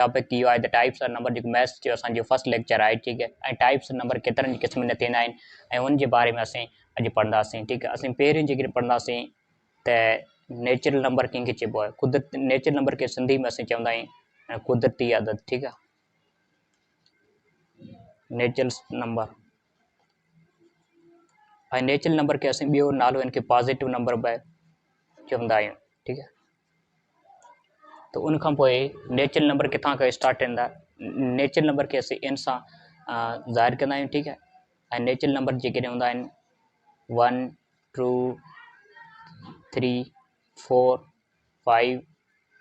Topic की आहे the types of number, जेको मैथ्स जो असांजो फर्स्ट लेक्चर आहे, ठीकु आहे। ऐं टाइप्स नंबर केतिरनि क़िस्मनि जा थींदा आहिनि ऐं उनजे बारे में असीं अॼु पढ़ंदासीं, ठीकु आहे। असीं पहिरीं जेकॾहिं पढ़ंदासीं त नेचुरल नंबर कंहिंखे चइबो आहे, कुदरती नेचुरल नंबर खे सिंधी में असीं चवंदा आहियूं कुदरती आदत, ठीकु आहे। नेचुरल नंबर ऐं नेचुरल नंबर खे असीं ॿियो नालो हिनखे पॉज़िटिव नंबर बि चवंदा आहियूं, ठीकु आहे। त उन खां पोइ नेचुरल नंबर किथां खां स्टार्ट थींदा, नेचुरल नंबर खे असीं इन सां ज़ाहिर कंदा आहियूं, ठीकु आहे। ऐं नेचुरल नंबर जेके हूंदा आहिनि 1 2 3 4 5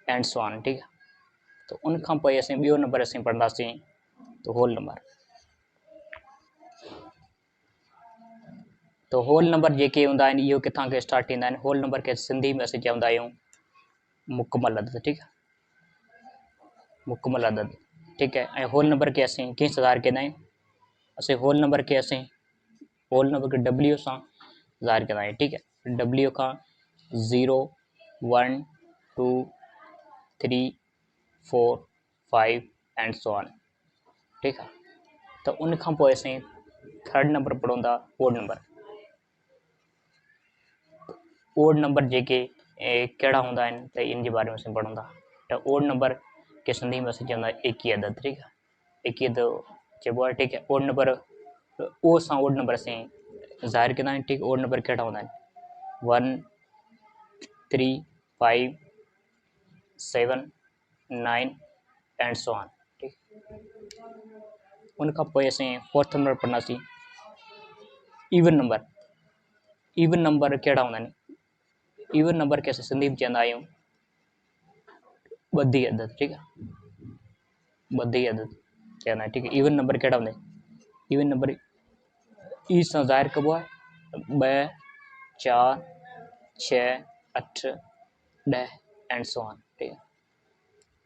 एंड सो ऑन, ठीकु आहे। त उन खां पोइ असीं ॿियो नंबर असीं पढ़ंदासीं त होल नंबर। त होल नंबर जेके हूंदा आहिनि इहो किथां खां स्टार्ट थींदा आहिनि, होल नंबर खे सिंधी में असीं चवंदा आहियूं मुकमल अदद, ठीकु आहे। मुकमल अदद, ठीकु आहे। ऐं होल नंबर खे असीं कीअं ज़ाहिर कंदा आहियूं, असीं होल नंबर खे W सां ज़ाहिर कंदा आहियूं, ठीकु आहे। W Khan 0 1 2 3 4 5 and so on, ठीकु आहे। त उन खां पोइ असीं थर्ड नंबर पढ़ूं था ओड नंबर। ओड नंबर जेके कहिड़ा हूंदा आहिनि त इन जे बारे में असीं पढ़ूं था। त ओड नंबर खे सिंधी में असीं चवंदा आहियूं एकी अदद, ठीकु आहे। एकी अदद चइबो आहे, ठीकु आहे। ओड नंबर ओ सां ओड नंबर असीं ज़ाहिर कंदा आहियूं, ठीकु। ओड नंबर कहिड़ा हूंदा आहिनि 1 3 5 7 9 एंड सो ऑन, ठीकु। उन खां पोइ असीं फोर्थ नंबर पढ़ंदासीं इवन नंबर। इवन नंबर कहिड़ा हूंदा आहिनि, इवन नंबर खे असीं सिंधी में चवंदा आहियूं ॿधी अदद, ठीकु आहे। ॿधी अदद चवंदा आहियूं, ठीकु आहे। इवन नंबर कहिड़ा हूंदा आहिनि, इवन नंबर ई सां ज़ाहिर कबो आहे 2 4 6 8 10 एंड सो ऑन, ठीकु आहे।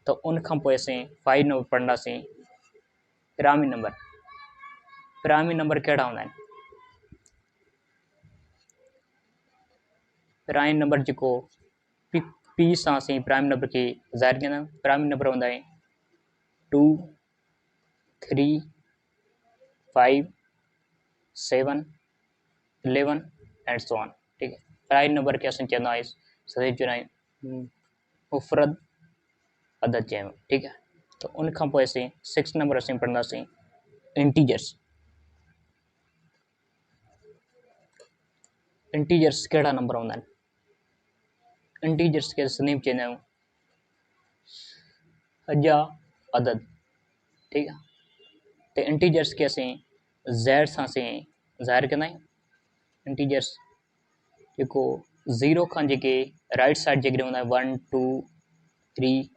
त उन खां पोइ असीं 5 नंबर पढ़ंदासीं पिरामिड नंबर। पिरामिड नंबर कहिड़ा हूंदा आहिनि, पिरामिड नंबर जेको पी सां असीं पिरामिड नंबर खे ज़ाहिर कंदा आहियूं। पिरामिड नंबर हूंदा आहिनि 2 3 5 7 11 एंड सो ऑन, ठीकु आहे। पिरामिड नंबर खे असीं चवंदा आहियूं मुफ़रद अदद चयूं, ठीकु आहे। त उन खां पोइ असीं 6 नंबर असीं पढ़ंदासीं इंटीजर्स। इंटीजर्स कहिड़ा नंबर हूंदा आहिनि, इंटीजर्स खे सिंधी में चवंदा आहियूं अजा अदद, ठीकु आहे। त इंटीजर्स खे असीं ज़ैड सां असीं ज़ाहिर कंदा आहियूं। इंटीजर्स जेको 0 खां जेके राइट साइड जेके हूंदा आहिनि 1 2 3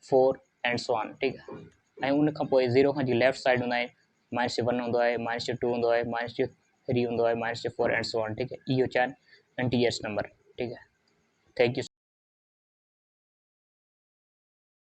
4 एंड सो ऑन, ठीकु आहे। ऐं उन खां पोइ 0 खां जेके लेफ्ट साइड हूंदा आहिनि -1 हूंदो आहे, -2 हूंदो आहे, -3 हूंदो आहे, -4 एंड सो ऑन, ठीकु आहे। इहो 4 इंटीजर्स नंबर, ठीकु आहे। Thank you.